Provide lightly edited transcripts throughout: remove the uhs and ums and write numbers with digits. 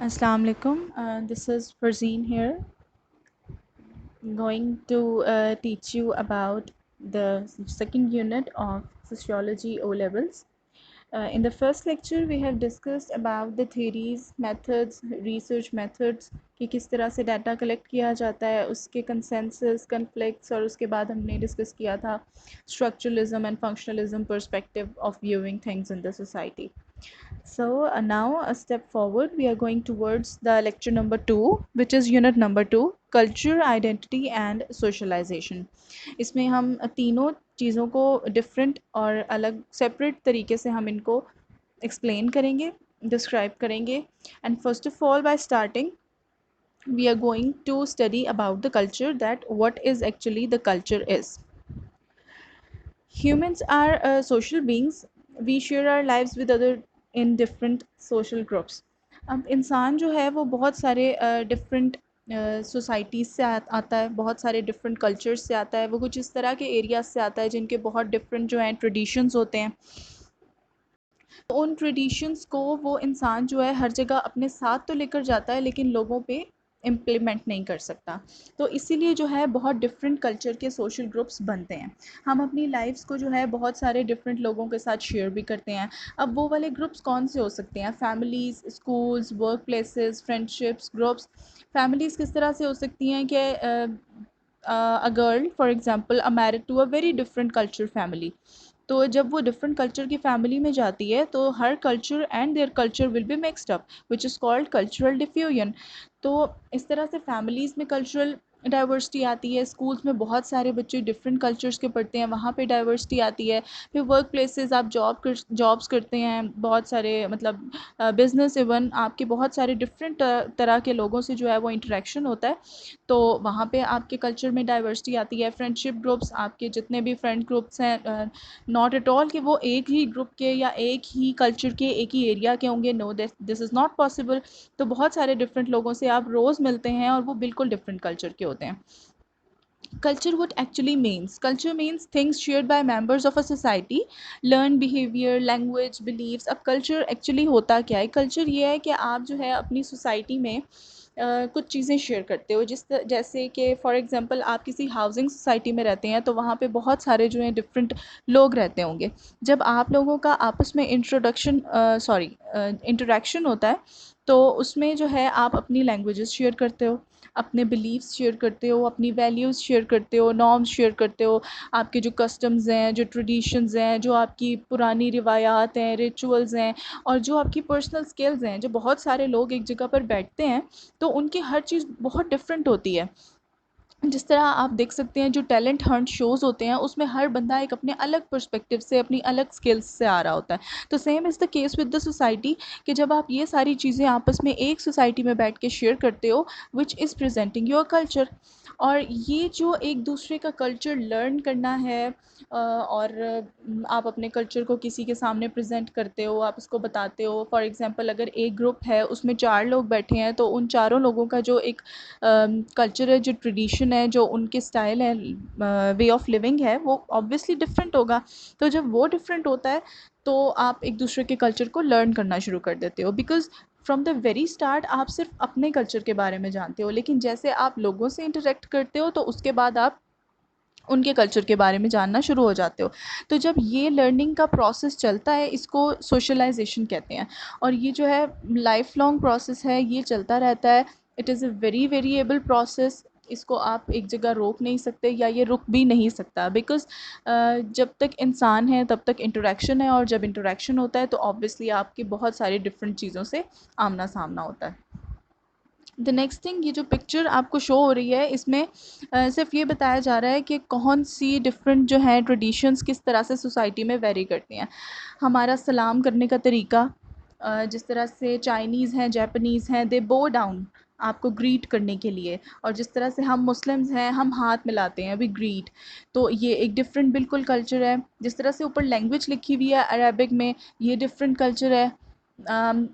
Assalamu alaikum. This is Farzeen here. I'm going to teach you about the second unit of Sociology O levels. In the first lecture, we have discussed about the theories, methods, research methods کہ کس طرح سے data collect کیا جاتا ہے، اس کے consensus, conflicts, اور اس کے بعد ہم نے ڈسکس کیا تھا structuralism and functionalism perspective of viewing things in the society. So now a step forward, we are going towards the lecture number 2, which is unit number 2, culture, identity and socialization. اس میں ہم تینوں چیزوں کو different اور الگ separate طریقے سے ہم ان کو ایکسپلین کریں گے، ڈسکرائب کریں گے. And first of all by starting we are going to study about the culture, that what is actually the culture is. Humans are social beings. We share our lives with other in different social groups. اب انسان جو ہے وہ بہت سارے different societies سے آتا ہے، بہت سارے ڈفرینٹ کلچرز سے آتا ہے، وہ کچھ اس طرح کے ایریاز سے آتا ہے جن کے بہت ڈفرینٹ جو ہیں ٹریڈیشنز ہوتے ہیں. ان ٹریڈیشنز کو وہ انسان جو ہے ہر جگہ اپنے ساتھ تو لے کر جاتا ہے لیکن لوگوں پہ امپلیمنٹ نہیں کر سکتا. تو اسی لیے جو ہے بہت ڈفرینٹ کلچر کے سوشل گروپس بنتے ہیں. ہم اپنی لائفس کو جو ہے بہت سارے ڈفرینٹ لوگوں کے ساتھ شیئر بھی کرتے ہیں. اب وہ والے گروپس کون سے ہو سکتے ہیں؟ Families, schools, work places, friendships groups. Families کس طرح سے ہو سکتی ہیں کہ a girl for example are married to a very different culture family. تو جب وہ ڈفرینٹ کلچر کی فیملی میں جاتی ہے تو ہر culture and their culture will be mixed up which is called cultural diffusion. تو اس طرح سے فیملیز میں کلچرل ڈائیورسٹی آتی ہے، اسکولس میں بہت سارے بچے ڈفرینٹ کلچرس کے پڑھتے ہیں، وہاں پہ ڈائیورسٹی آتی ہے. پھر ورک پلیسز آپ جابس کرتے ہیں، بہت سارے مطلب بزنس، ایون آپ کے بہت سارے ڈفرینٹ طرح کے لوگوں سے جو ہے وہ انٹریکشن ہوتا ہے، تو وہاں پہ آپ کے کلچر میں ڈائیورسٹی آتی ہے. فرینڈشپ گروپس، آپ کے جتنے بھی فرینڈ گروپس ہیں، ناٹ ایٹ آل کہ وہ ایک ہی گروپ کے یا ایک ہی کلچر کے، ایک ہی ایریا کے ہوں گے. نو، دس از ناٹ پاسبل. تو بہت سارے ڈفرینٹ لوگوں سے آپ روز ملتے ہیں اور وہ بالکل ڈفرینٹ کلچر کے ہوتے ہیں. Culture, what actually means? Culture means things shared by members of a society, learn behavior, language, beliefs. اب کلچر ایکچولی ہوتا کیا ہے؟ کلچر یہ ہے کہ آپ جو ہے اپنی سوسائٹی میں کچھ چیزیں شیئر کرتے ہو، جیسے کہ فار ایگزامپل آپ کسی ہاؤسنگ سوسائٹی میں رہتے ہیں تو وہاں پہ بہت سارے جو ہیں ڈفرینٹ لوگ رہتے ہوں گے. جب آپ لوگوں کا آپس میں انٹریکشن ہوتا ہے تو اس میں جو ہے آپ اپنی لینگویجز شیئر کرتے ہو، اپنے بلیفس شیئر کرتے ہو، اپنی ویلیوز شیئر کرتے ہو، نارمز شیئر کرتے ہو، آپ کے جو کسٹمز ہیں، جو ٹریڈیشنز ہیں، جو آپ کی پرانی روایات ہیں، ریچولز ہیں، اور جو آپ کی پرسنل سکلز ہیں. جو بہت سارے لوگ ایک جگہ پر بیٹھتے ہیں تو ان کی ہر چیز بہت ڈفرینٹ ہوتی ہے. جس طرح آپ دیکھ سکتے ہیں جو ٹیلنٹ ہنٹ شوز ہوتے ہیں اس میں ہر بندہ ایک اپنے الگ پرسپیکٹیو سے، اپنی الگ سکلز سے آ رہا ہوتا ہے. تو same is the case with the society کہ جب آپ یہ ساری چیزیں آپس میں ایک سوسائٹی میں بیٹھ کے شیئر کرتے ہو وچ از پریزنٹنگ یور کلچر. اور یہ جو ایک دوسرے کا کلچر لرن کرنا ہے اور آپ اپنے کلچر کو کسی کے سامنے پریزنٹ کرتے ہو، آپ اس کو بتاتے ہو. فار ایگزامپل اگر ایک گروپ ہے اس میں 4 لوگ بیٹھے ہیں تو ان چاروں لوگوں کا جو ایک کلچر ہے، جو ٹریڈیشن ہے، جو ان کے اسٹائل ہے، وے آف لیونگ ہے، وہ آبویسلی ڈفرینٹ ہوگا. تو جب وہ ڈفرینٹ ہوتا ہے تو آپ ایک دوسرے کے کلچر کو لرن کرنا شروع کر دیتے ہو، because from the very start آپ صرف اپنے کلچر کے بارے میں جانتے ہو، لیکن جیسے آپ لوگوں سے انٹریکٹ کرتے ہو تو اس کے بعد آپ ان کے کلچر کے بارے میں جاننا شروع ہو جاتے ہو. تو جب یہ لرننگ کا پروسیس چلتا ہے اس کو سوشلائزیشن کہتے ہیں، اور یہ جو ہے لائف لانگ پروسیس ہے، یہ چلتا رہتا ہے. It is a very variable process. اس کو آپ ایک جگہ روک نہیں سکتے یا یہ رک بھی نہیں سکتا، بیکاز جب تک انسان ہے تب تک انٹریکشن ہے، اور جب انٹریکشن ہوتا ہے تو آبویسلی آپ کی بہت ساری ڈفرینٹ چیزوں سے آمنا سامنا ہوتا ہے. دا نیکسٹ تھنگ، یہ جو پکچر آپ کو شو ہو رہی ہے اس میں صرف یہ بتایا جا رہا ہے کہ کون سی ڈفرینٹ جو ہیں ٹریڈیشنس کس طرح سے سوسائٹی میں ویری کرتی ہیں. ہمارا سلام کرنے کا طریقہ، جس طرح سے چائنیز ہیں، جاپنیز ہیں، دے بو ڈاؤن آپ کو گریٹ کرنے کے لیے، اور جس طرح سے ہم مسلمز ہیں ہم ہاتھ ملاتے ہیں، وی گریٹ. تو یہ ایک ڈفرینٹ بالکل کلچر ہے. جس طرح سے اوپر لینگویج لکھی ہوئی ہے عربک میں، یہ ڈفرینٹ کلچر ہے.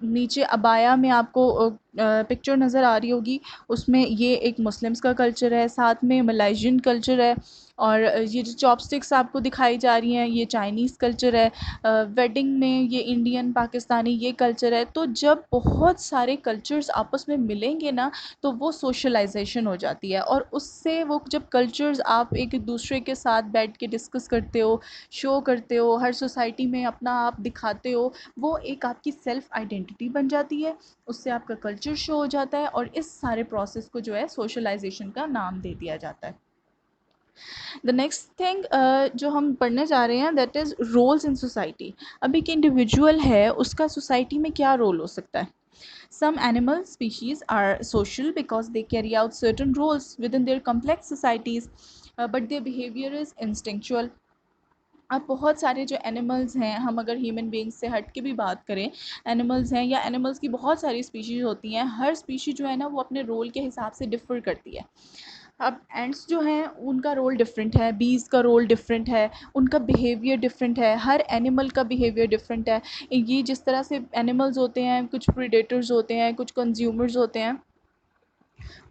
نیچے ابایا میں آپ کو پکچر نظر آ رہی ہوگی اس میں یہ ایک مسلمس کا کلچر ہے، ساتھ میں ملائیشین کلچر ہے، اور یہ جو چاپ سٹکس آپ کو دکھائی جا رہی ہیں یہ چائنیز کلچر ہے، ویڈنگ میں یہ انڈین پاکستانی یہ کلچر ہے. تو جب بہت سارے کلچرز آپس میں ملیں گے نا تو وہ سوشلائزیشن ہو جاتی ہے، اور اس سے وہ جب کلچرز آپ ایک دوسرے کے ساتھ بیٹھ کے ڈسکس کرتے ہو، شو کرتے ہو، ہر سوسائٹی میں اپنا آپ دکھاتے ہو، وہ ایک آپ کی سیلف آئیڈینٹی بن جاتی ہے، اس سے آپ کا کلچر شو ہو جاتا ہے، اور اس سارے پروسیس کو جو ہے سوشلائزیشن کا نام دے دیا جاتا ہے. دا نیکسٹ تھنگ جو ہم پڑھنے جا رہے ہیں that is rules in society. اب ایک انڈیویجول ہے اس کا سوسائٹی میں کیا رول ہو سکتا ہے؟ Some animal species are social because they carry out certain roles within their complex societies, but their behavior is instinctual. اب بہت سارے جو اینیملز ہیں، ہم اگر ہیومن بینگس سے ہٹ کے بھی بات کریں، اینیملز ہیں یا اینیملز کی بہت ساری اسپیشیز ہوتی ہیں، ہر اسپیشیز جو ہے نا وہ اپنے رول کے حساب سے ڈفر کرتی ہے. اب اینٹس جو ہیں ان کا رول ڈفرینٹ ہے، بیز کا رول ڈفرینٹ ہے، ان کا بیہیویئر ڈفرینٹ ہے، ہر اینیمل کا بیہیویئر ڈفرینٹ ہے. یہ جس طرح سے اینیملز ہوتے ہیں، کچھ پریڈیٹرز ہوتے ہیں، کچھ کنزیومرز ہوتے ہیں،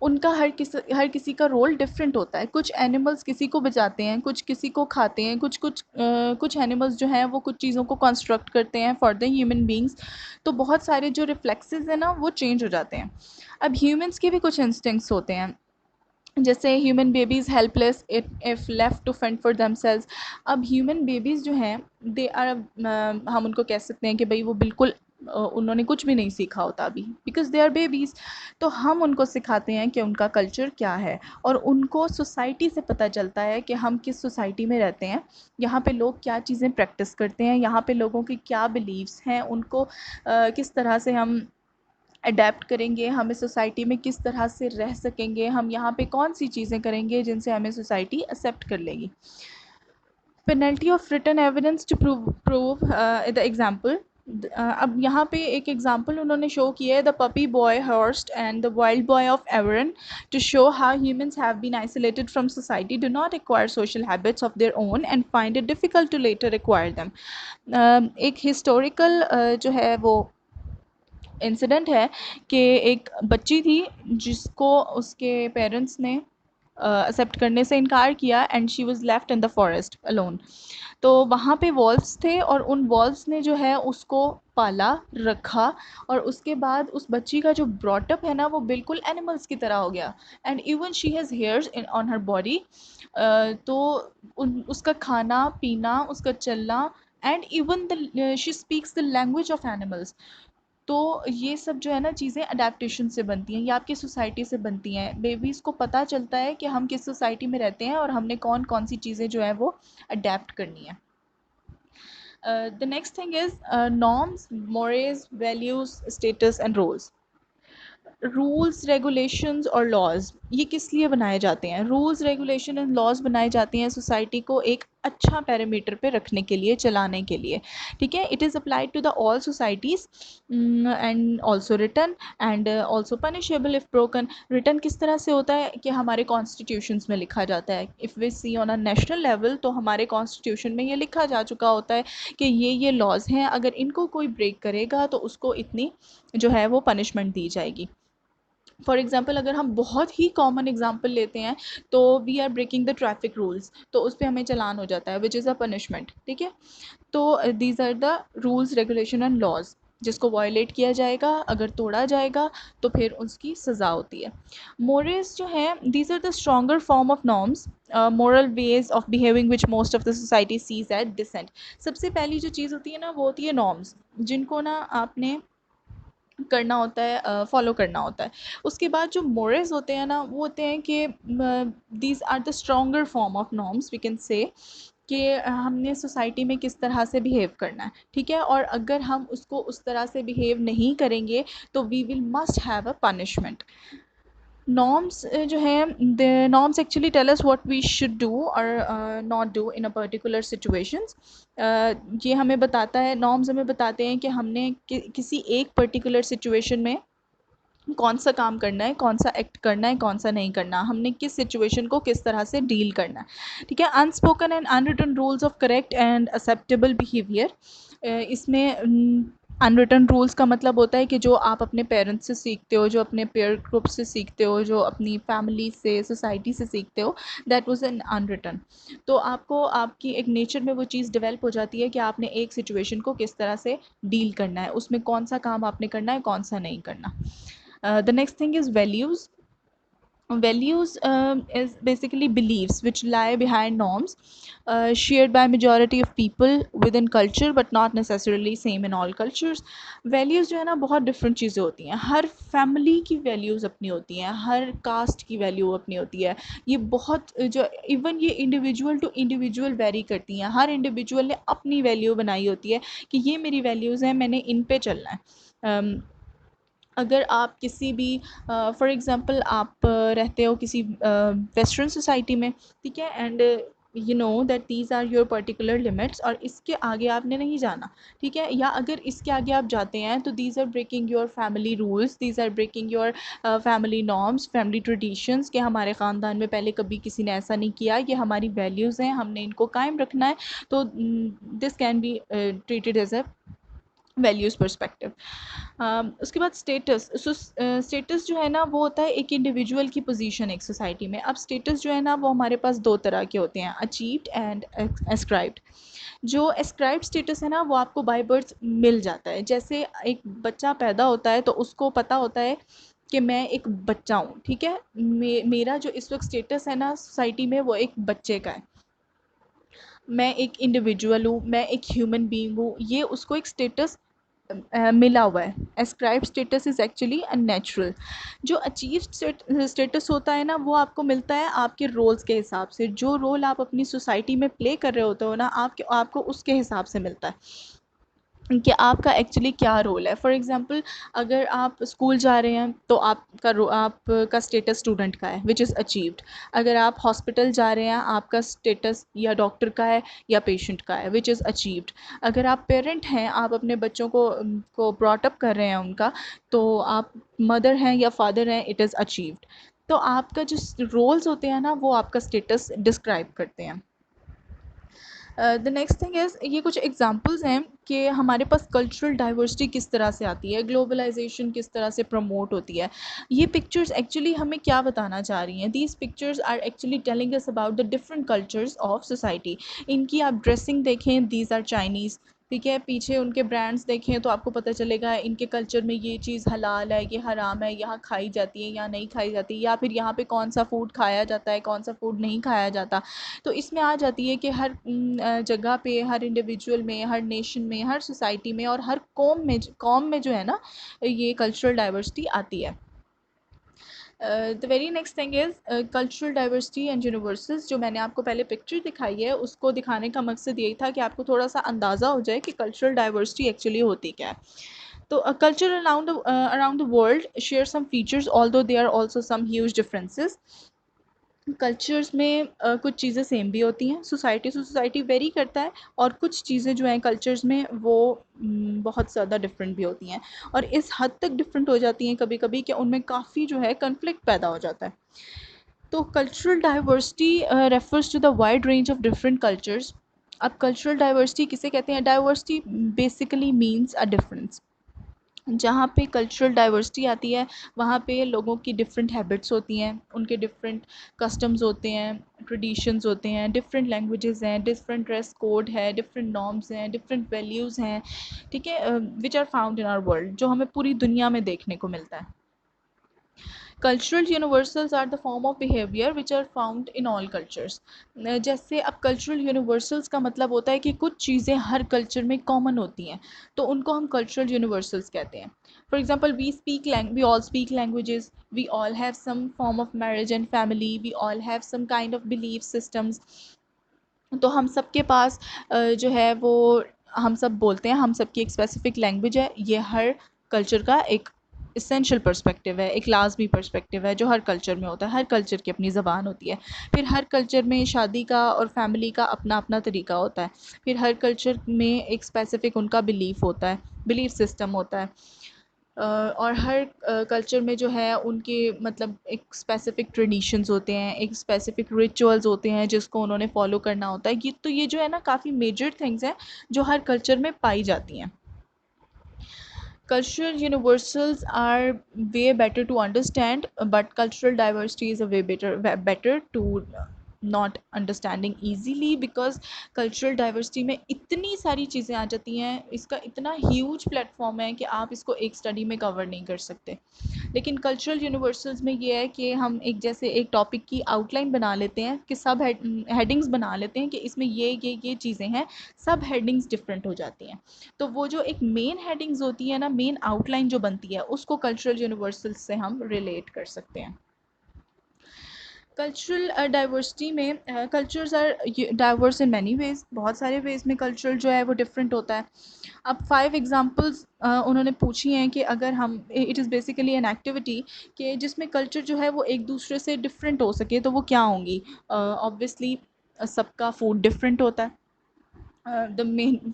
ان کا ہر کسی کا رول ڈفرینٹ ہوتا ہے. کچھ اینیملز کسی کو بچاتے ہیں، کچھ کسی کو کھاتے ہیں، کچھ اینیملز جو ہیں وہ کچھ چیزوں کو کنسٹرکٹ کرتے ہیں فار دا ہیومن بینگس. تو بہت سارے جو ریفلیکسز ہیں نا وہ چینج ہو جاتے ہیں. اب ہیومنس کے بھی کچھ انسٹنکٹس ہوتے ہیں، جیسے human babies helpless if left to fend for themselves. اب ہیومن بیبیز جو ہیں دے آر، ہم ان کو کہہ سکتے ہیں کہ بھائی وہ بالکل انہوں نے کچھ بھی نہیں سیکھا ہوتا ابھی، بیکاز دے آر بیبیز. تو ہم ان کو سکھاتے ہیں کہ ان کا کلچر کیا ہے، اور ان کو سوسائٹی سے پتہ چلتا ہے کہ ہم کس سوسائٹی میں رہتے ہیں، یہاں پہ لوگ کیا چیزیں پریکٹس کرتے ہیں، یہاں پہ لوگوں کی کیا بلیفس ہیں، ان کو کس طرح سے ہم اڈیپٹ کریں گے، ہمیں سوسائٹی میں کس طرح سے رہ سکیں گے، ہم یہاں پہ کون سی چیزیں کریں گے جن سے ہمیں سوسائٹی ایکسیپٹ کر لے گی. Penalty of written evidence to prove the example. اب یہاں پہ ایک ایگزامپل انہوں نے شو کیا ہے، the puppy boy Hurst and the wild boy of Aveyron to show how humans have been isolated from society, do not acquire social habits of their own and find it difficult to later acquire them. ایک historical جو ہے وہ incident ہے کہ ایک بچی تھی جس کو اس کے پیرنٹس نے ایکسیپٹ کرنے سے انکار کیا، and she was left in the forest alone. تو وہاں پہ والس تھے، اور ان والس نے جو ہے اس کو پالا رکھا، اور اس کے بعد اس بچی کا جو براٹ اپ ہے نا وہ بالکل اینیملس کی طرح ہو گیا. And even she has hairs on her body. تو اس کا کھانا پینا، اس کا چلنا، and even she speaks the language of animals. تو یہ سب جو ہے نا چیزیں اڈیپٹیشن سے بنتی ہیں، یا آپ کی سوسائٹی سے بنتی ہیں. بیبیز کو پتہ چلتا ہے کہ ہم کس سوسائٹی میں رہتے ہیں اور ہم نے کون کون سی چیزیں جو ہیں وہ اڈیپٹ کرنی ہیں. The next thing is norms, mores, values, status and rules. Rules, regulations اور لاز یہ کس لیے بنائے جاتے ہیں؟ رولس، ریگولیشن اینڈ لاز بنائے جاتے ہیں سوسائٹی کو ایک اچھا پیرامیٹر پہ رکھنے کے لیے، چلانے کے لیے. ٹھیک ہے، it is applied to the all societies and also written and also punishable if broken. Written کس طرح سے ہوتا ہے کہ ہمارے کانسٹیٹیوشنس میں لکھا جاتا ہے. If we see on a national level تو ہمارے کانسٹیٹیوشن میں یہ لکھا جا چکا ہوتا ہے کہ یہ لاز ہیں، اگر ان کو کوئی بریک کرے گا تو اس کو اتنی جو ہے وہ پنشمنٹ دی جائے گی. فار ایگزامپل اگر ہم بہت ہی کامن ایگزامپل لیتے ہیں تو we are breaking the traffic rules, تو اس پہ ہمیں چلان ہو جاتا ہے وچ از اے پنشمنٹ. ٹھیک ہے، تو these are the rules, regulation and laws, جس کو وائلیٹ کیا جائے گا، اگر توڑا جائے گا تو پھر اس کی سزا ہوتی ہے. مورلز جو ہیں these are the stronger form of norms, moral ways of behaving which most of the society sees at decent. سب سے پہلی جو چیز ہوتی ہے نا وہ ہوتی ہے نارمس، جن کو نا آپ نے کرنا ہوتا ہے، فالو کرنا ہوتا ہے. اس کے بعد جو مورلز ہوتے ہیں نا وہ ہوتے ہیں کہ these are the stronger form of norms we can say, کہ ہم نے سوسائٹی میں کس طرح سے بیہیو کرنا ہے. ٹھیک ہے، اور اگر ہم اس کو اس طرح سے بیہیو نہیں کریں گے تو we will must have a punishment. Norms جو ہیں norms actually tell us what we should do اور not do in a particular situations. یہ ہمیں بتاتا ہے، نارمز ہمیں بتاتے ہیں کہ ہم نے کسی ایک پرٹیکولر سچویشن میں کون سا کام کرنا ہے، کون سا ایکٹ کرنا ہے، کون سا نہیں کرنا، ہم نے کس سچویشن کو کس طرح سے ڈیل کرنا ہے. ٹھیک ہے، unspoken and unwritten rules of correct and acceptable behaviour. اس میں انریٹن رولس کا مطلب ہوتا ہے کہ جو آپ اپنے پیرنٹس سے سیکھتے ہو، جو اپنے پیئر گروپ سے سیکھتے ہو، جو اپنی فیملی سے، سوسائٹی سے سیکھتے ہو، دیٹ واز این انریٹن. تو آپ کو آپ کی ایک نیچر میں وہ چیز ڈیولپ ہو جاتی ہے کہ آپ نے ایک سچویشن کو کس طرح سے ڈیل کرنا ہے، اس میں کون سا کام آپ نے کرنا ہے، کون سا نہیں کرنا. دا next thing is values. Values is basically beliefs which lie behind norms shared by majority of people within culture but not necessarily same in all cultures. Values جو ہے نا بہت ڈفرینٹ چیزیں ہوتی ہیں. ہر فیملی کی ویلیوز اپنی ہوتی ہیں، ہر کاسٹ کی ویلیو اپنی ہوتی ہے. یہ بہت جو ایون یہ انڈیویجول ٹو انڈیویجول ویری کرتی ہیں. ہر انڈیویجول نے اپنی ویلیو بنائی ہوتی ہے کہ یہ میری ویلیوز ہیں، میں نے ان پہ چلنا ہے. اگر آپ کسی بھی فار ایگزامپل آپ رہتے ہو کسی ویسٹرن سوسائٹی میں، ٹھیک ہے، and you know that these are your particular limits, اور اس کے آگے آپ نے نہیں جانا، ٹھیک ہے، یا اگر اس کے آگے آپ جاتے ہیں تو these are breaking your family rules, these are breaking your family norms, family traditions, کہ ہمارے خاندان میں پہلے کبھی کسی نے ایسا نہیں کیا، یہ ہماری ویلیوز ہیں، ہم نے ان کو قائم رکھنا ہے. تو this can be treated as a values perspective. اس کے بعد اسٹیٹس. اسٹیٹس جو ہے نا وہ ہوتا ہے ایک انڈیویجول کی پوزیشن ایک سوسائٹی میں. اب اسٹیٹس جو ہے نا وہ ہمارے پاس دو طرح کے ہوتے ہیں، اچیوڈ اینڈ اسکرائبڈ. جو اسکرائبڈ اسٹیٹس ہے نا وہ آپ کو بائی برتھ مل جاتا ہے. جیسے ایک بچہ پیدا ہوتا ہے تو اس کو پتہ ہوتا ہے کہ میں ایک بچہ ہوں، ٹھیک ہے، میرا جو اس وقت اسٹیٹس ہے نا سوسائٹی میں وہ ایک بچے کا ہے، میں ایک انڈیویجول ہوں، میں ایک ہیومن بینگ ہوں. یہ اس کو ایک اسٹیٹس ملا ہوا ہے. Ascribed status is actually natural. جو اچیو اسٹیٹس ہوتا ہے نا وہ آپ کو ملتا ہے آپ کے رولس کے حساب سے. جو رول آپ اپنی سوسائٹی میں پلے کر رہے ہوتے ہو نا آپ کو اس کے حساب سے ملتا ہے کہ آپ کا ایکچولی کیا رول ہے. فار ایگزامپل اگر آپ اسکول جا رہے ہیں تو آپ کا اسٹیٹس اسٹوڈنٹ کا ہے وچ از اچیوڈ. اگر آپ ہاسپٹل جا رہے ہیں آپ کا اسٹیٹس یا ڈاکٹر کا ہے یا پیشنٹ کا ہے وچ از اچیوڈ. اگر آپ پیرنٹ ہیں، آپ اپنے بچوں کو براٹ اپ کر رہے ہیں ان کا، تو آپ مدر ہیں یا فادر ہیں، اٹ از اچیوڈ. تو آپ کا جو رولز ہوتے ہیں نا وہ آپ کا اسٹیٹس ڈسکرائب کرتے ہیں. دا نیکسٹ تھنگ از، یہ کچھ ایگزامپلز ہیں کہ ہمارے پاس کلچرل ڈائیورسٹی کس طرح سے آتی ہے، گلوبلائزیشن کس طرح سے پروموٹ ہوتی ہے. یہ پکچرز ایکچولی ہمیں کیا بتانا چاہ رہی ہیں؟ These pictures are actually telling us about the different cultures of society. ان کی آپ ڈریسنگ دیکھیں، دیز آر چائنیز، ٹھیک ہے، پیچھے ان کے برانڈس دیکھیں تو آپ کو پتہ چلے گا ان کے کلچر میں یہ چیز حلال ہے، یہ حرام ہے، یہاں کھائی جاتی ہے یا نہیں کھائی جاتی، یا پھر یہاں پہ کون سا فوڈ کھایا جاتا ہے، کون سا فوڈ نہیں کھایا جاتا. تو اس میں آ جاتی ہے کہ ہر جگہ پہ، ہر انڈیویجول میں، ہر نیشن میں، ہر سوسائٹی میں اور ہر قوم میں جو ہے نا یہ کلچرل ڈائیورسٹی آتی ہے. The very next thing is cultural diversity and universals. جو میں نے آپ کو پہلے پکچر دکھائی ہے اس کو دکھانے کا مقصد یہی تھا کہ آپ کو تھوڑا سا اندازہ ہو جائے کہ کلچرل ڈائیورسٹی ایکچولی ہوتی کیا ہے. تو culture around the world share some features although they are also some huge differences. Cultures میں کچھ چیزیں سیم بھی ہوتی ہیں، سوسائٹی سے سوسائٹی ویری کرتا ہے، اور کچھ چیزیں جو ہیں کلچرز میں وہ بہت زیادہ ڈفرینٹ بھی ہوتی ہیں، اور اس حد تک ڈفرینٹ ہو جاتی ہیں کبھی کبھی کہ ان میں کافی جو ہے کنفلکٹ پیدا ہو جاتا ہے. تو cultural diversity refers to the wide range of different cultures. اب کلچرل ڈائیورسٹی کسے کہتے ہیں؟ Diversity basically means a difference. جہاں پہ کلچرل ڈائیورسٹی آتی ہے وہاں پہ لوگوں کی ڈفرینٹ ہیبٹس ہوتی ہیں، ان کے ڈفرینٹ کسٹمز ہوتے ہیں، ٹریڈیشنز ہوتے ہیں، ڈفرینٹ لینگویجز ہیں، ڈفرینٹ ڈریس کوڈ ہے، ڈفرینٹ نارمز ہیں، ڈفرینٹ ویلیوز ہیں، ٹھیک ہے، which are found in our world, جو ہمیں پوری دنیا میں دیکھنے کو ملتا ہے. Cultural universals are the form of behaviour which are found in all cultures. جیسے اب کلچرل یونیورسلز کا مطلب ہوتا ہے کہ کچھ چیزیں ہر کلچر میں کامن ہوتی ہیں تو ان کو ہم کلچرل یونیورسلز کہتے ہیں. For example we all speak languages, we all have some form of marriage and family, we all have some kind of belief systems. تو ہم سب کے پاس جو ہے وہ ہم سب بولتے ہیں، ہم سب کی ایک اسپیسیفک لینگویج ہے. یہ ہر کلچر کا ایک اسینشیل پرسپیکٹیو ہے، ایک لازمی پرسپیکٹیو ہے جو ہر کلچر میں ہوتا ہے. ہر کلچر کی اپنی زبان ہوتی ہے. پھر ہر کلچر میں شادی کا اور فیملی کا اپنا اپنا طریقہ ہوتا ہے. پھر ہر کلچر میں ایک اسپیسیفک ان کا بلیف ہوتا ہے، بلیف سسٹم ہوتا ہے. اور ہر کلچر میں جو ہے ان کے مطلب ایک اسپیسیفک ٹریڈیشنز ہوتے ہیں، ایک اسپیسیفک ریچولز ہوتے ہیں جس کو انہوں نے فالو کرنا ہوتا ہے. یہ جو ہے نا کافی میجر تھنگس ہیں جو ہر کلچر میں پائی جاتی ہیں. Cultural universals are way better to understand, but cultural diversity is a way better to not understanding easily, because cultural diversity میں اتنی ساری چیزیں آ جاتی ہیں، اس کا اتنا ہیوج پلیٹفارم ہے کہ آپ اس کو ایک اسٹڈی میں کور نہیں کر سکتے. لیکن کلچرل یونیورسلز میں یہ ہے کہ ہم ایک جیسے ایک ٹاپک کی آؤٹ لائن بنا لیتے ہیں، کہ سب ہیڈنگز بنا لیتے ہیں کہ اس میں یہ چیزیں ہیں، سب ہیڈنگز ڈفرینٹ ہو جاتی ہیں. تو وہ جو ایک مین ہیڈنگز ہوتی ہے نا، مین آؤٹ لائن جو بنتی ہے، اس کو کلچرل یونیورسلز سے ہم ریلیٹ کر سکتے ہیں. کلچرل ڈائیورسٹی میں cultures are diverse in many ways, بہت سارے ویز میں کلچر جو ہے وہ ڈفرینٹ ہوتا ہے. اب 5 ایگزامپلز انہوں نے پوچھی ہیں کہ اگر ہم it is basically an activity کہ جس میں کلچر جو ہے وہ ایک دوسرے سے ڈفرینٹ ہو سکے، تو وہ کیا ہوں گی؟ آبویسلی سب کا فوڈ ڈفرینٹ ہوتا ہے. دا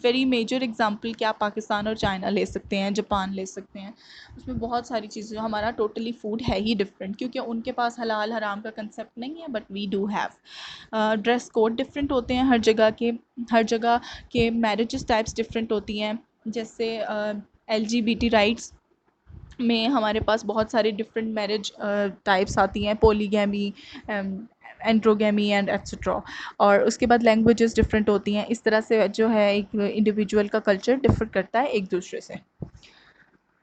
ویری میجر ایگزامپل کہ آپ پاکستان اور چائنا لے سکتے ہیں، جاپان لے سکتے ہیں. اس میں بہت ساری چیزیں، ہمارا ٹوٹلی فوڈ ہے ہی ڈفرینٹ، کیونکہ ان کے پاس حلال حرام کا کنسیپٹ نہیں ہے، but we do have. Dress code different ہوتے ہیں ہر جگہ کے میرجز ٹائپس ڈفرینٹ ہوتی ہیں. جیسے LGBT رائٹس میں ہمارے پاس بہت سارے ڈفرینٹ میرج ٹائپس آتی ہیں، پولیگیمی، اینڈروگیمی اینڈ ایٹسٹرا. اور اس کے بعد لینگویجز ڈفرینٹ ہوتی ہیں. اس طرح سے جو ہے ایک انڈیویجول کا کلچر ڈفر کرتا ہے ایک دوسرے سے.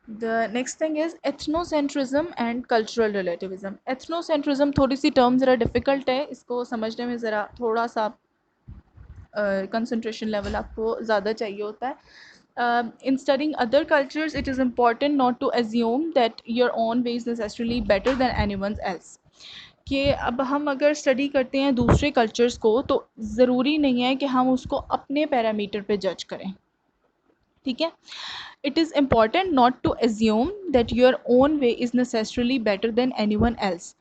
The next thing is ethnocentrism and cultural relativism. Ethnocentrism تھوڑی سی ٹرم ذرا ڈیفیکلٹ ہے، اس کو سمجھنے میں ذرا تھوڑا سا کنسنٹریشن لیول آپ کو زیادہ چاہیے ہوتا ہے. In studying other cultures, it is important not to assume that your own way is necessarily better than anyone else. کہ اب ہم اگر اسٹڈی کرتے ہیں دوسرے کلچرز کو، تو ضروری نہیں ہے کہ ہم اس کو اپنے پیرامیٹر پہ جج کریں. ٹھیک ہے؟ It is important not to assume that your own way is necessarily better than anyone else.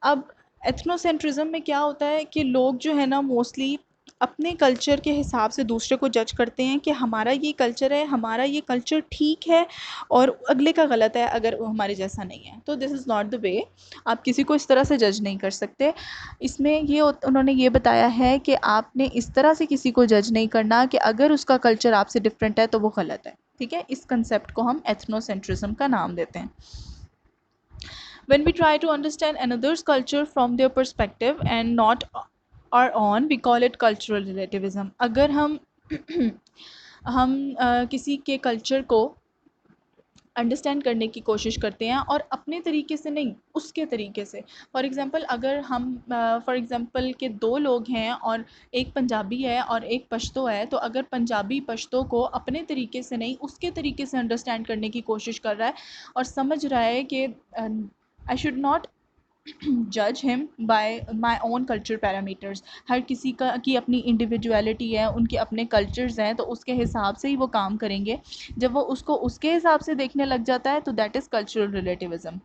اب ایتھنو سینٹرزم میں کیا ہوتا ہے کہ لوگ جو ہے نا موسٹلی اپنے کلچر کے حساب سے دوسرے کو جج کرتے ہیں کہ ہمارا یہ کلچر ہے، ہمارا یہ کلچر ٹھیک ہے اور اگلے کا غلط ہے اگر وہ ہمارے جیسا نہیں ہے. تو دس از ناٹ دا وے. آپ کسی کو اس طرح سے جج نہیں کر سکتے. اس میں یہ انہوں نے یہ بتایا ہے کہ آپ نے اس طرح سے کسی کو جج نہیں کرنا کہ اگر اس کا کلچر آپ سے ڈفرینٹ ہے تو وہ غلط ہے. ٹھیک ہے؟ اس کنسیپٹ کو ہم ایتھنو سینٹرزم کا نام دیتے ہیں. When we try to understand another's culture from their perspective and not our own, we call it cultural relativism. اگر ہم کسی کے کلچر کو انڈرسٹینڈ کرنے کی کوشش کرتے ہیں اور اپنے طریقے سے نہیں، اس کے طریقے سے. فار ایگزامپل اگر ہم کہ 2 لوگ ہیں اور ایک پنجابی ہے اور ایک پشتو ہے، تو اگر پنجابی پشتو کو اپنے طریقے سے نہیں اس کے طریقے سے انڈرسٹینڈ کرنے کی کوشش کر رہا ہے اور سمجھ رہا ہے کہ I should not judge him by my own culture parameters. ہر کسی کی اپنی انڈیویجویلٹی ہے، ان کے اپنے کلچرز ہیں، تو اس کے حساب سے ہی وہ کام کریں گے. جب وہ اس کو اس کے حساب سے دیکھنے لگ جاتا ہے تو that is cultural relativism.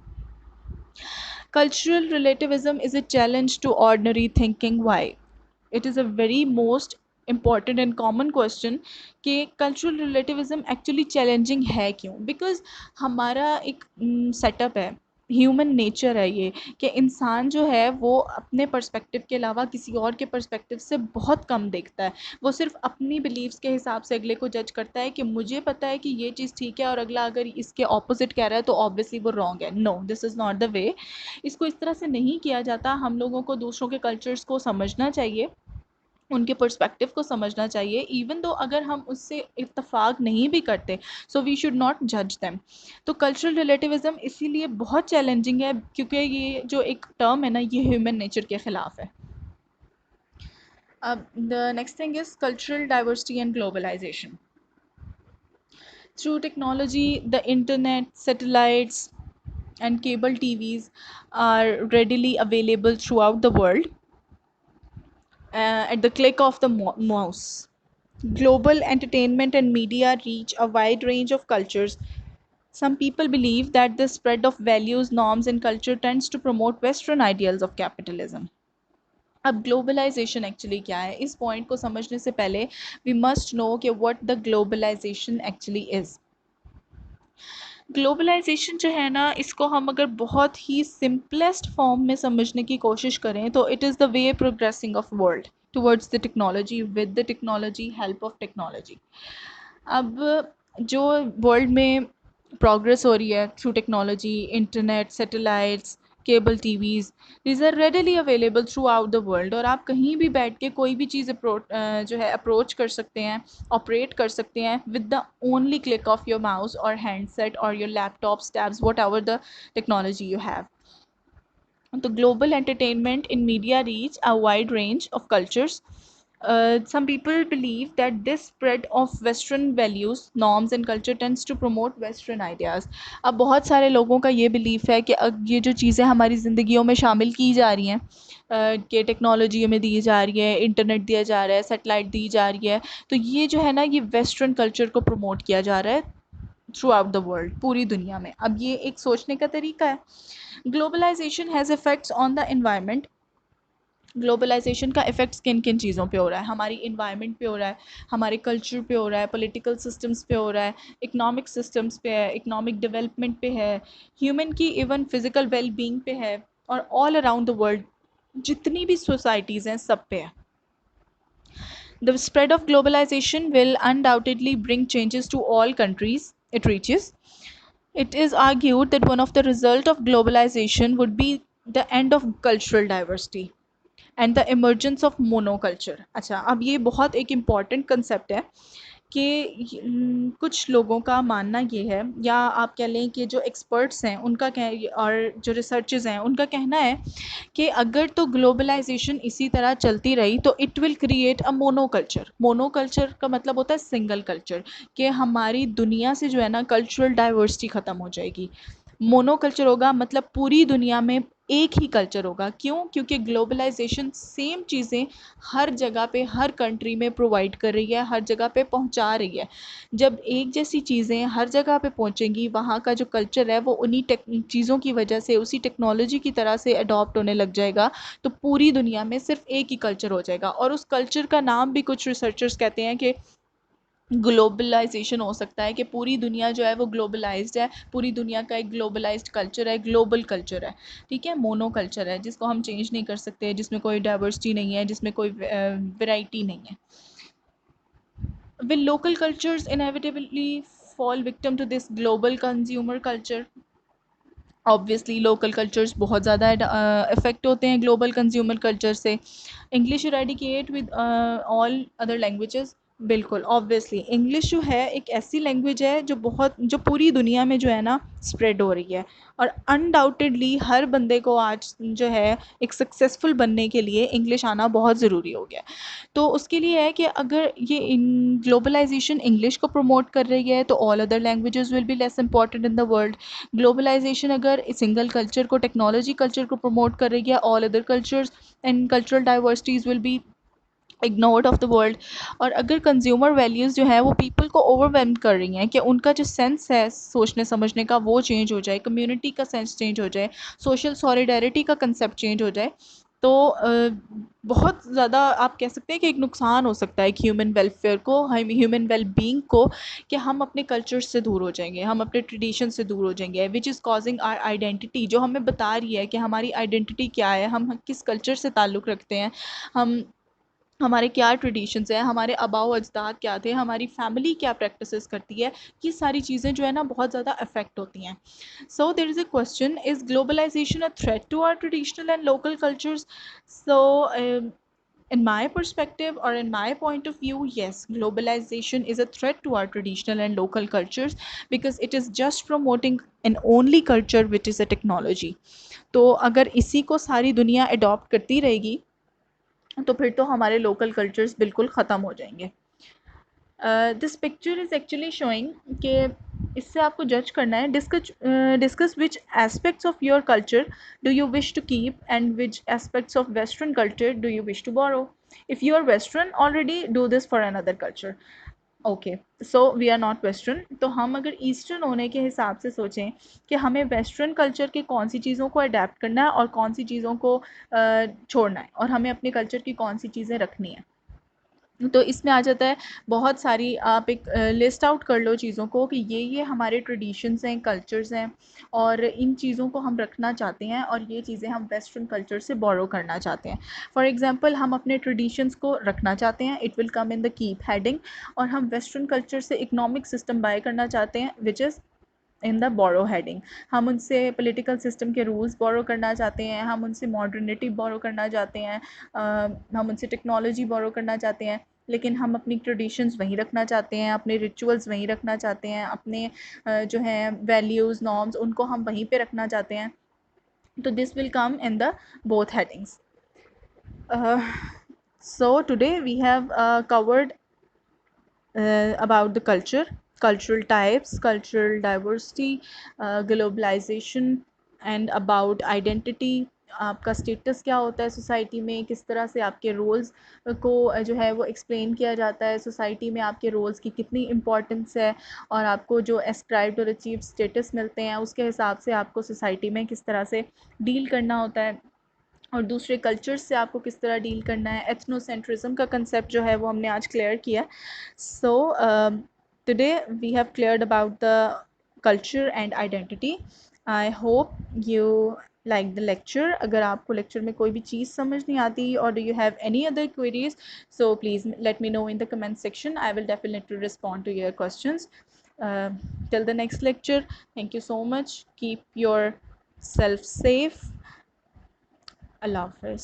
Cultural relativism is a challenge to ordinary thinking. Why? It is a very most important and common question کہ کلچرل ریلیٹیوزم ایکچولی چیلنجنگ ہے کیوں؟ بیکاز ہمارا ایک سیٹ اپ ہے، ہیومن نیچر ہے یہ، کہ انسان جو ہے وہ اپنے پرسپیکٹو کے علاوہ کسی اور کے پرسپیکٹو سے بہت کم دیکھتا ہے. وہ صرف اپنی بلیفس کے حساب سے اگلے کو جج کرتا ہے کہ مجھے پتہ ہے کہ یہ چیز ٹھیک ہے اور اگلا اگر اس کے اپوزٹ کہہ رہا ہے تو آبویسلی وہ رانگ ہے. نو، دس از ناٹ دا وے. اس کو اس طرح سے نہیں کیا جاتا. ہم لوگوں کو دوسروں کے کلچرز کو سمجھنا چاہیے، ان کے پرسپیکٹو کو سمجھنا چاہیے، ایون دو اگر ہم اس سے اتفاق نہیں بھی کرتے، سو وی شوڈ ناٹ جج دیم. تو کلچرل ریلیٹیوزم اسی لیے بہت چیلنجنگ ہے کیونکہ یہ جو ایک ٹرم ہے نا، یہ ہیومن نیچر کے خلاف ہے. اب the next thing is cultural diversity and globalization. Through technology, the internet, satellites and cable TVs are readily available throughout the world at the click of the mouse. Global entertainment and media reach a wide range of cultures. Some people believe that the spread of values, norms, and culture tends to promote Western ideals of capitalism. اب globalisation actually کیا ہے؟ اس point کو سمجھنے سے پہلے we must know کہ what the globalization actually is. Globalization جو ہے نا، اس کو ہم اگر بہت ہی سمپلیسٹ فارم میں سمجھنے کی کوشش کریں تو it is the way progressing of world towards the technology, with the technology, help of technology. اب جو ورلڈ میں پروگرس ہو رہی ہے through technology, internet, satellites, cable TVs. These are readily available throughout the world, اور آپ کہیں بھی بیٹھ کے کوئی بھی چیز جو ہے اپروچ کر سکتے ہیں، آپریٹ کر سکتے ہیں with the only click of your mouse اور ہینڈ سیٹ اور your laptops tabs whatever the technology you have. تو global entertainment in media reach a wide range of cultures. Some people believe that this spread of Western values, norms and culture tends to promote Western ideas. اب بہت سارے لوگوں کا یہ belief ہے کہ یہ جو چیزیں ہماری زندگیوں میں شامل کی جا رہی ہیں، کہ ٹیکنالوجی ہمیں دی جا رہی ہے، انٹرنیٹ دیا جا رہا ہے، سیٹلائٹ دی جا رہی ہے، تو یہ جو ہے نا یہ ویسٹرن کلچر کو پروموٹ کیا جا رہا ہے تھرو آؤٹ دا ورلڈ، پوری دنیا میں. اب یہ ایک سوچنے کا طریقہ ہے. Globalization has effects on the environment. Globalization کا افیکٹس کن کن چیزوں پہ ہو رہا ہے؟ ہماری انوائرمنٹ پہ ہو رہا ہے، ہمارے کلچر پہ ہو رہا ہے، پولیٹیکل سسٹمس پہ ہو رہا ہے، اکنامک سسٹمس پہ ہے، اکنامک ڈیولپمنٹ پہ ہے، ہیومن کی ایون فزیکل ویل بینگ پہ ہے، اور آل اراؤنڈ دا ورلڈ جتنی بھی سوسائٹیز ہیں سب پہ ہے. The spread of globalization will undoubtedly bring changes to all countries it reaches. It is argued that one of the result of globalization would be the end of cultural diversity and the emergence of monoculture. اچھا، اب یہ بہت ایک important concept ہے کہ کچھ لوگوں کا ماننا یہ ہے، یا آپ کہہ لیں کہ جو ایکسپرٹس ہیں ان کا اور جو ریسرچز ہیں ان کا کہنا ہے کہ اگر تو گلوبلائزیشن اسی طرح چلتی رہی تو it will create a mono culture. Mono culture کا مطلب ہوتا ہے سنگل کلچر، کہ ہماری دنیا سے جو ہے نا کلچرل ڈائیورسٹی ختم ہو جائے گی. مونو کلچر ہوگا مطلب پوری دنیا میں ایک ہی کلچر ہوگا. کیوں؟ کیونکہ گلوبلائزیشن سیم چیزیں ہر جگہ پہ ہر کنٹری میں پرووائڈ کر رہی ہے، ہر جگہ پہ پہنچا رہی ہے. جب ایک جیسی چیزیں ہر جگہ پہ پہنچیں گی، وہاں کا جو کلچر ہے وہ انہی چیزوں کی وجہ سے اسی ٹیکنالوجی کی طرح سے اڈاپٹ ہونے لگ جائے گا، تو پوری دنیا میں صرف ایک ہی کلچر ہو جائے گا. اور اس کلچر کا نام بھی کچھ ریسرچرز کہتے ہیں کہ گلوبلائزیشن ہو سکتا ہے، کہ پوری دنیا جو ہے وہ گلوبلائزڈ ہے، پوری دنیا کا ایک گلوبلائزڈ کلچر ہے، گلوبل کلچر ہے. ٹھیک ہے، مونو کلچر ہے جس کو ہم چینج نہیں کر سکتے، جس میں کوئی ڈائیورسٹی نہیں ہے، جس میں کوئی ویرائٹی نہیں ہے. Will local cultures inevitably fall victim to this global consumer culture? Obviously local cultures بہت زیادہ افیکٹ ہوتے ہیں گلوبل کنزیومر کلچر سے. English eradicate with all other languages. بالکل آبویسلی انگلش جو ہے ایک ایسی لینگویج ہے جو پوری دنیا میں جو ہے نا اسپریڈ ہو رہی ہے، اور انڈاؤٹیڈلی ہر بندے کو آج جو ہے ایک سکسیزفل بننے کے لیے انگلش آنا بہت ضروری ہو گیا. تو اس کے لیے ہے کہ اگر یہ گلوبلائزیشن انگلش کو پروموٹ کر رہی ہے تو all other languages will be less important in the world. Globalization اگر سنگل کلچر کو، ٹیکنالوجی کلچر کو پروموٹ کر رہی ہے، all other cultures and cultural diversities will be ignored of the world. اور اگر کنزیومر ویلیوز جو ہیں وہ پیپل کو اوور ویلم کر رہی ہیں، کہ ان کا جو سینس ہے سوچنے سمجھنے کا وہ چینج ہو جائے، کمیونٹی کا سینس چینج ہو جائے، سوشل سولیڈیرٹی کا کنسیپٹ چینج ہو جائے، تو بہت زیادہ آپ کہہ سکتے ہیں کہ ایک نقصان ہو سکتا ہے ایک ہیومن ویلفیئر کو، ہیومن ویل بینگ کو، کہ ہم اپنے کلچر سے دور ہو جائیں گے، ہم اپنے ٹریڈیشن سے دور ہو جائیں گے، وچ از کازنگ آر آئیڈینٹی، جو ہمیں بتا رہی ہے کہ ہماری آئیڈینٹی کیا ہے، ہم کس کلچر سے تعلق رکھتے ہیں، ہمارے کیا ٹریڈیشنز ہیں، ہمارے آباء و اجداد کیا تھے، ہماری فیملی کیا پریکٹسز کرتی ہے. یہ ساری چیزیں جو ہے نا بہت زیادہ افیکٹ ہوتی ہیں. So there is a question, is globalisation a threat to our traditional and local cultures? So in my perspective or in my point of view, yes, globalization is a threat to our traditional and local cultures because it is just promoting an only culture which is a technology. تو اگر اسی کو ساری دنیا adapt کرتی رہے گی تو پھر تو ہمارے لوکل کلچرز بالکل ختم ہو جائیں گے. This picture is actually showing کہ اس سے آپ کو جج کرنا ہے، discuss which aspects of your culture do you wish to keep and which aspects of western culture do you wish to borrow. If you are western already do this for under culture. Okay, so we are not western, تو ہم اگر eastern ہونے کے حساب سے سوچیں کہ ہمیں ویسٹرن کلچر کے کون سی چیزوں کو اڈیپٹ کرنا ہے اور کون سی چیزوں کو چھوڑنا ہے، اور ہمیں اپنے کلچر کی کون سی چیزیں رکھنی ہیں، تو اس میں آ جاتا ہے بہت ساری، آپ ایک لسٹ آؤٹ کر لو چیزوں کو کہ یہ ہمارے ٹریڈیشنز ہیں، کلچرز ہیں، اور ان چیزوں کو ہم رکھنا چاہتے ہیں، اور یہ چیزیں ہم ویسٹرن کلچر سے بورو کرنا چاہتے ہیں. فار ایگزامپل ہم اپنے ٹریڈیشنز کو رکھنا چاہتے ہیں، it will come in the keep heading, اور ہم ویسٹرن کلچر سے اکنامک سسٹم بائی کرنا چاہتے ہیں وچ از ان دا بورو ہیڈنگ. ہم ان سے پولیٹیکل سسٹم کے رولز بورو کرنا چاہتے ہیں, ہم ان سے ماڈرنٹی بورو کرنا چاہتے ہیں, ہم ان سے ٹیکنالوجی بورو کرنا چاہتے ہیں, لیکن ہم اپنی ٹریڈیشنز وہیں رکھنا چاہتے ہیں, اپنے ریچولز وہیں رکھنا چاہتے ہیں, اپنے جو ہیں ویلیوز نارمز ان کو ہم وہیں پہ رکھنا چاہتے ہیں. تو this will come in the both headings. So today we have covered about the culture, cultural types, cultural diversity, globalization, and about identity. آپ کا اسٹیٹس کیا ہوتا ہے سوسائٹی میں, کس طرح سے آپ کے رولز کو جو ہے وہ ایکسپلین کیا جاتا ہے, سوسائٹی میں آپ کے رولز کی کتنی امپورٹنس ہے, اور آپ کو جو اسکرائبڈ اور اچیوڈ اسٹیٹس ملتے ہیں اس کے حساب سے آپ کو سوسائٹی میں کس طرح سے ڈیل کرنا ہوتا ہے, اور دوسرے کلچرز سے آپ کو کس طرح ڈیل کرنا ہے. ایتھنو سینٹرزم کا کنسیپٹ جو ہے وہ ہم نے آج کلیئر کیا. So today we have cleared about the culture and identity. I hope you like the lecture. اگر آپ کو لیکچر میں کوئی بھی چیز سمجھ نہیں آتی اور do you have any other queries, so please let me know in the comment section. I will definitely respond to your questions. Till the next lecture, thank you so much. Keep yourself safe. اللہ حافظ.